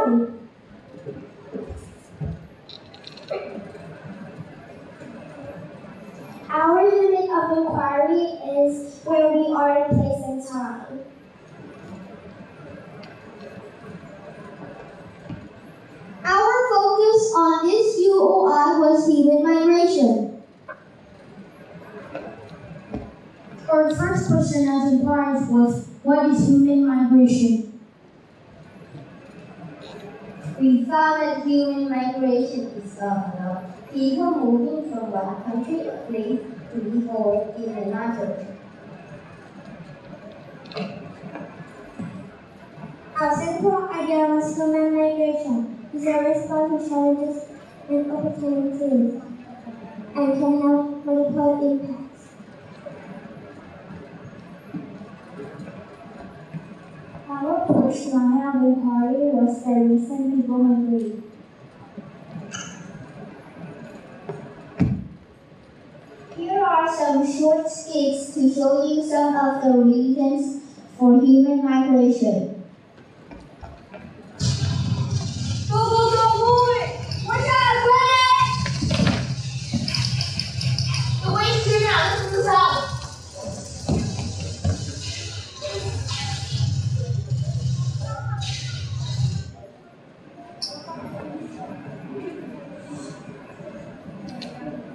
inquiry. Our unit of inquiry is where we are in place and time. Our focus on this U.O.I. was human migration. Our first question as inquiries was, what is human migration? We found that human migration is about people moving from one country or place to live or work in another. Our central idea was human migration is a response to challenges and opportunities and can have multiple impacts. Our first line of inquiry was the reason people migrate. Here are some short skits to show you some of the reasons for human migration.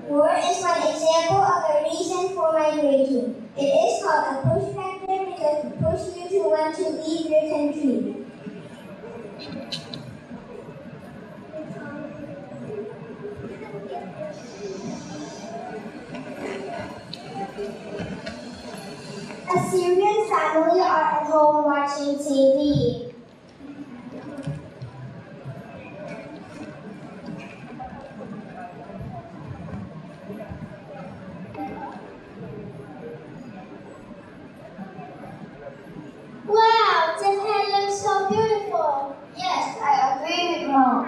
War is one example of a reason for migration. It is called a push factor because it pushes you to want to leave your country. A Syrian family are at home watching TV. Wow, Japan looks so beautiful. Yes, I agree with Mom.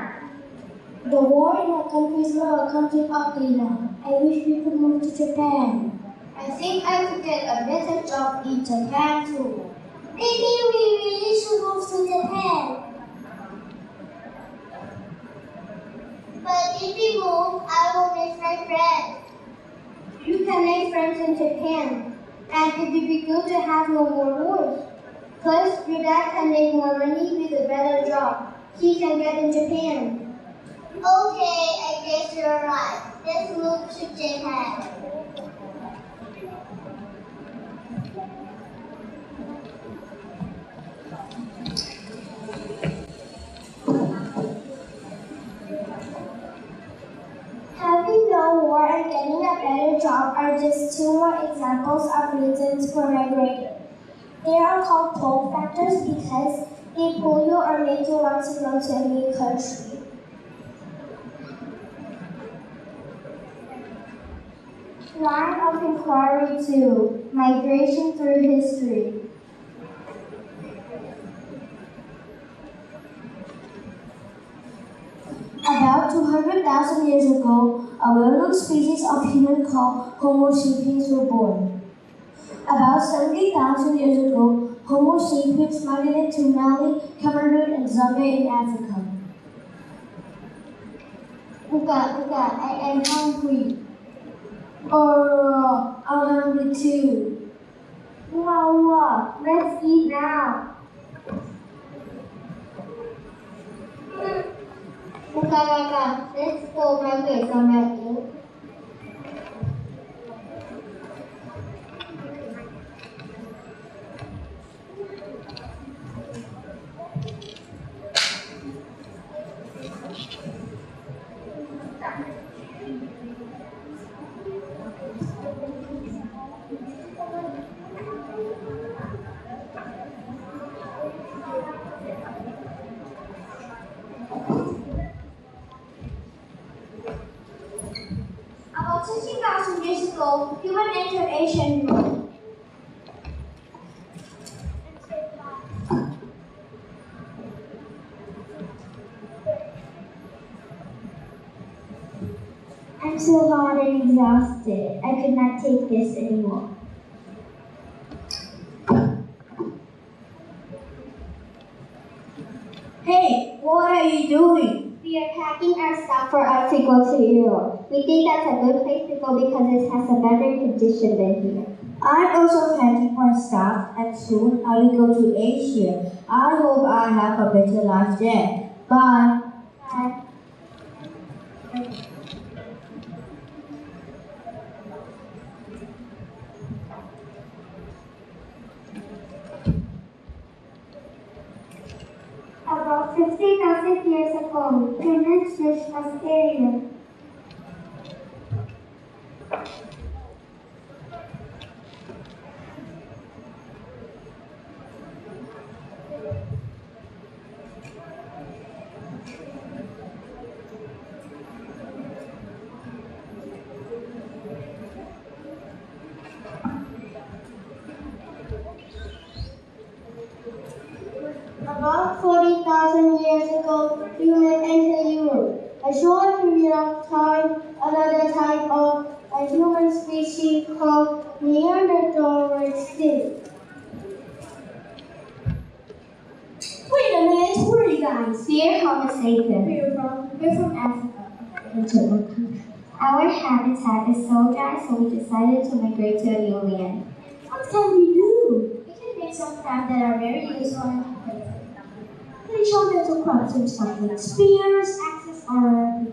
The war in our country is now a country ugly now. I wish we could move to Japan. I think I would get a better job in Japan too. Maybe we really should move to Japan. But if we move, I will miss my friends. You can make friends in Japan. And it would be good to have no more wars. Plus, your dad can make more money with a better job. He can get in Japan. Okay, I guess you're right. Let's move to Japan. Having no war and getting a better job are just two more examples of reasons for migrating. They are called pull factors because they pull you or make you want to go to a new country. Line of inquiry 2, migration through history. About 200,000 years ago, a well-known species of human called Homo sapiens were born. About 70,000 years ago, Homo sapiens migrated to Mali, Cameroon, and Zambia in Africa. Uka, I am hungry. Oh, I'm hungry too. Wow, let's eat now. Uka, let's go migrate somewhere else. About 60,000 years ago, human entered Asia and Europe. I'm so hot and exhausted. I could not take this anymore. Hey, what are you doing? We are packing our stuff for us to go to Europe. We think that's a good place to go because it has a better condition than here. I'm also packing my stuff and soon I will go to Asia. I hope I have a better life there. Bye. Bye. About 50,000 years ago, humans reached Australia. About 40,000 years ago, humans entered Europe. A short period of time, another type of a human species called Neanderthal were extinct. Wait a minute, who are you guys? Dear Homo sapiens, We're from Africa. our habitat is so dry, so we decided to migrate to a new land. What can we do? We can make some crafts that are very useful and playful. Can you show me some crafts and stuff like spears, axes, or...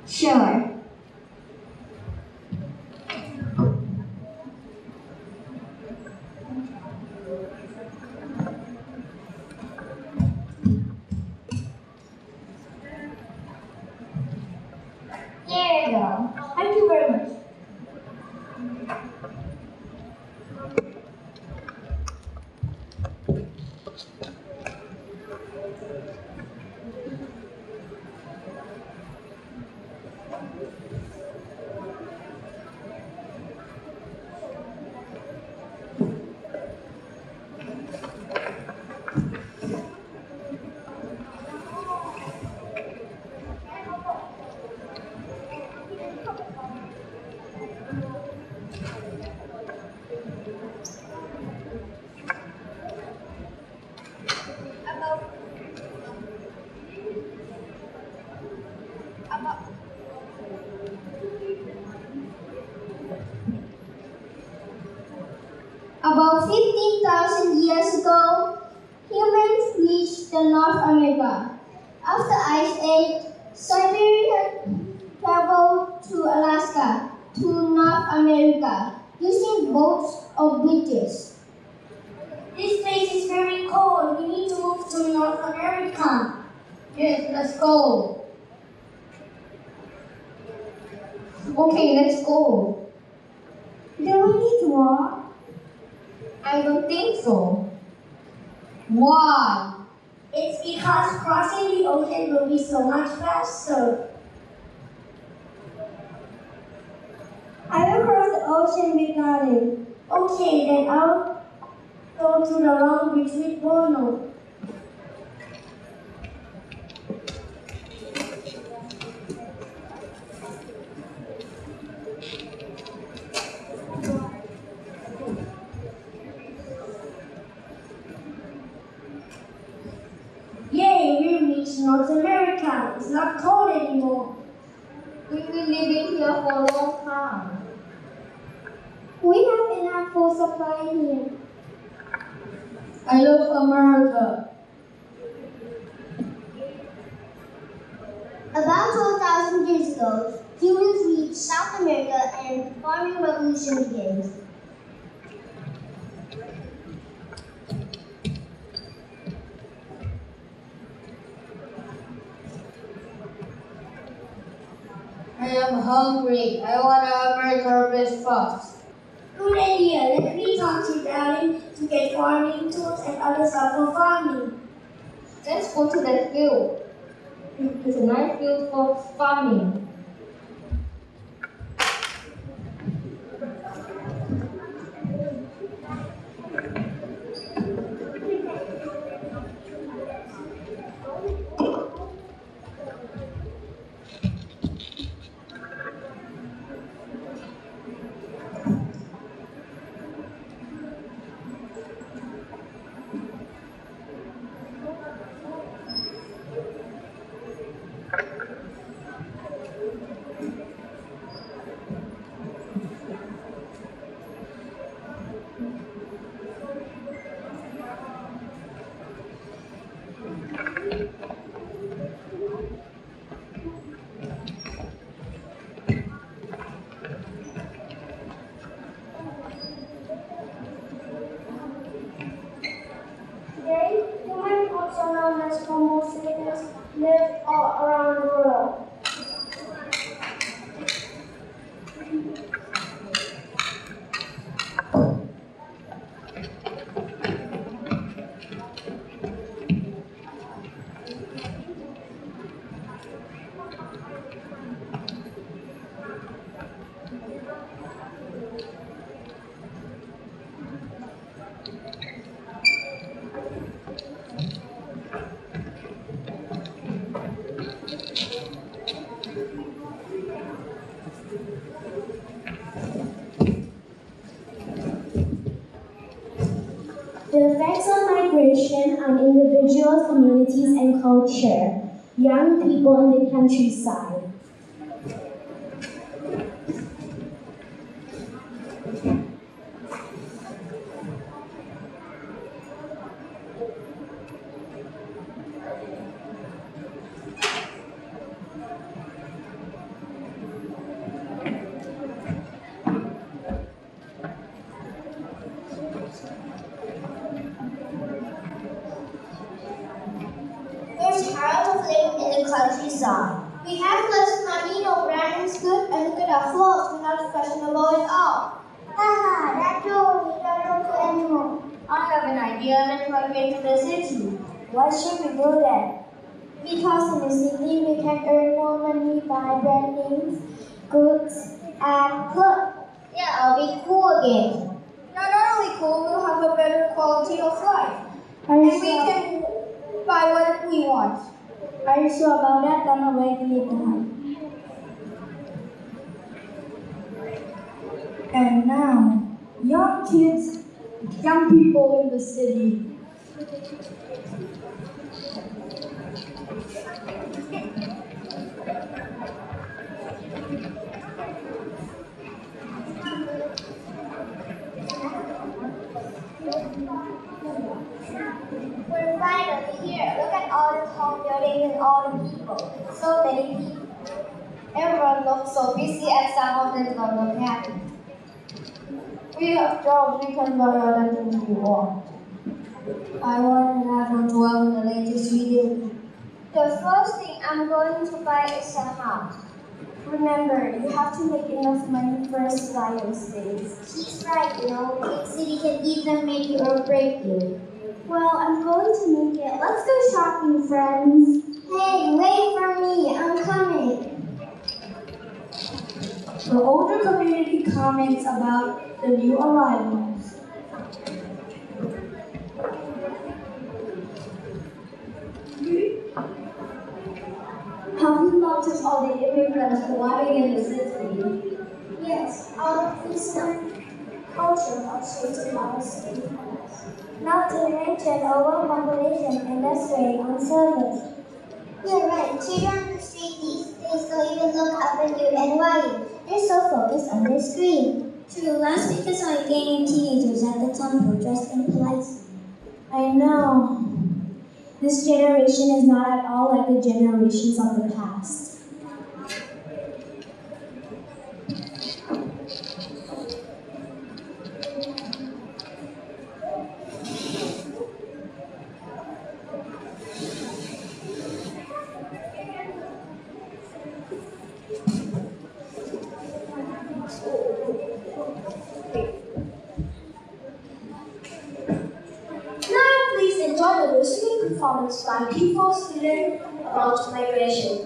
Sure. There you go. Thank you very much. About 15,000 years ago, humans reached the North America. After Ice Age, Siberian traveled to Alaska to North America using boats or bridges. This place is very cold. We need to move to North America. Yes, let's go. Okay, let's go. Do we need to walk? I don't think so. Why? It's because crossing the ocean will be so much faster. I will cross the ocean with nothing. Okay, then I'll go to the long bridge with Bono. Yay, we reached North America. It's not cold anymore. We've been living here for a long time. We have enough food supply here. I love America. About 12,000 years ago, humans reached South America and the farming revolution begins. I am hungry. I want to America breakfast. Good idea. Let me talk to Darling to get farming tools and other stuff for farming. Let's go to the field. It's a nice field for farming. all around the world. The effects of migration on individuals, communities, and culture. Young people in the countryside. We're tired of living in the countryside. We have less money, no branding's good, and look at our clothes, we're not fashionable at all. Haha, that's true, we don't look good anymore. I have an idea, let's migrate to the city. Why should we do that? Because in the city we can earn more money by brand names, goods, and clothes. Yeah, I'll be cool again. Not only cool, we'll have a better quality of life. And we can buy what we want. Are you sure about that? Don't know where to leave behind. And now, young kids, young people in the city. We're finally here. Look at all the tall buildings and all the people. So many people. Everyone looks so busy and some of them don't look happy. We have jobs, we can buy all the things we want. I want an iPhone 12 in the latest video. The first thing I'm going to buy is a house. Remember, you have to make enough money first to buy those things. She's right, big city can either make you or break you. Well, I'm going to make it. Let's go shopping, friends. Hey, wait for me, I'm coming. The older community comments about the new arrivals. Have you noticed all the immigrants arriving in the city? Yes, all of this culture are shaped by our city. Not to mention overpopulation, industry, and service. You're right, children on the street these days don't even look up at you and worry. They're so focused on their screen. True, last week I saw a gang of teenagers at the temple dressed in polite. I know. This generation is not at all like the generations of the past. Enjoy the listening performance by people student about migration.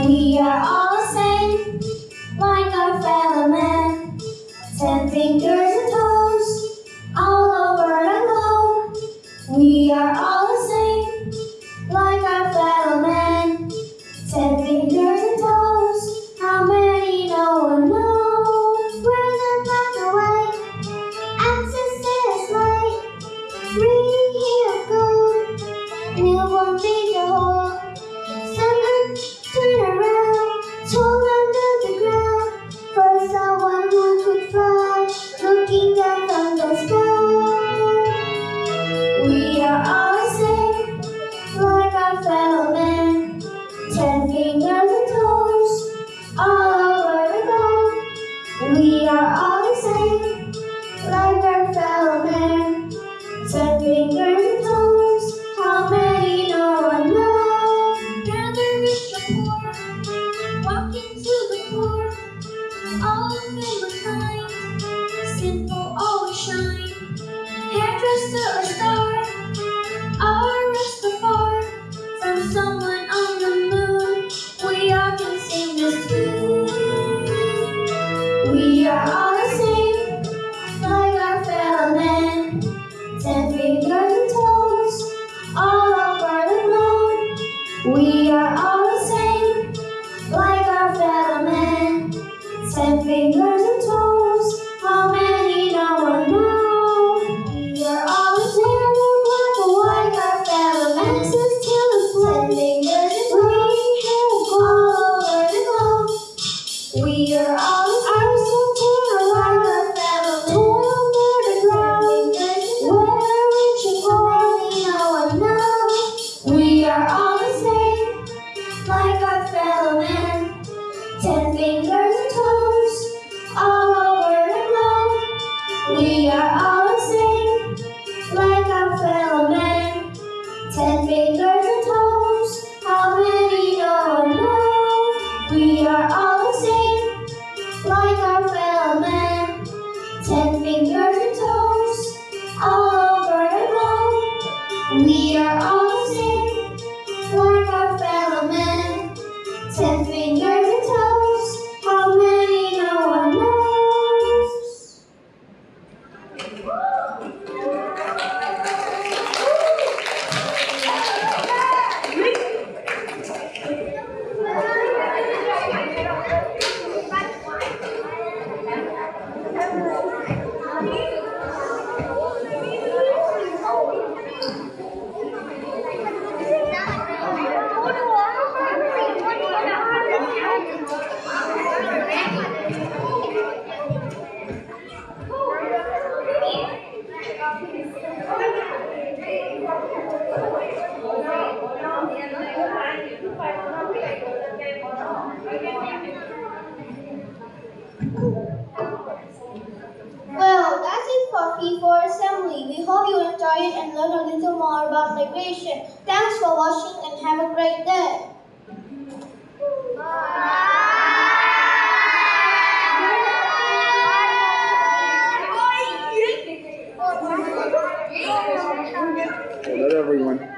We are all the same, like our fellow men. 10 fingers and toes, all over the globe. We are all the same, like our fellow men. 10 fingers and toes, how many no one knows. We're the path away, access is late. are all the same, like our fellow men. 10 fingers and toes, how many no one knows? We are all the same, like our fellow men. 10 fingers and toes, all over the globe. We are all the same, like our fellow men. 10 fingers and toes, how many no one knows? Well, that's it for P4 Assembly. We hope you enjoyed it and learned a little more about migration. Thanks for watching and have a great day. Let everyone.